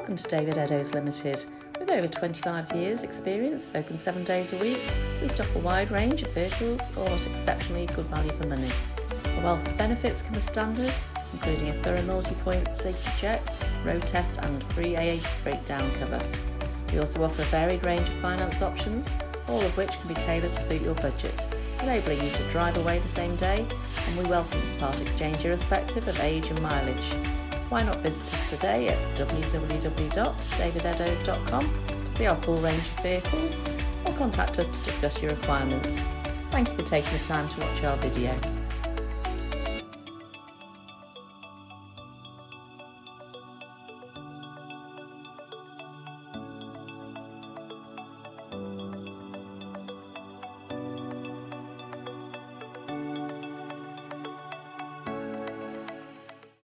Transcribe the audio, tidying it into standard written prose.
Welcome to David Eddowes Limited. With over 25 years experience, open 7 days a week, we stock a wide range of vehicles, all at exceptionally good value for money. A wealth of benefits come as standard, including a thorough multi-point safety check, road test and free AA breakdown cover. We also offer a varied range of finance options, all of which can be tailored to suit your budget, enabling you to drive away the same day, and we welcome part exchange irrespective of age and mileage. Why not visit us today at www.davideddowes.com to see our full range of vehicles, or contact us to discuss your requirements. Thank you for taking the time to watch our video.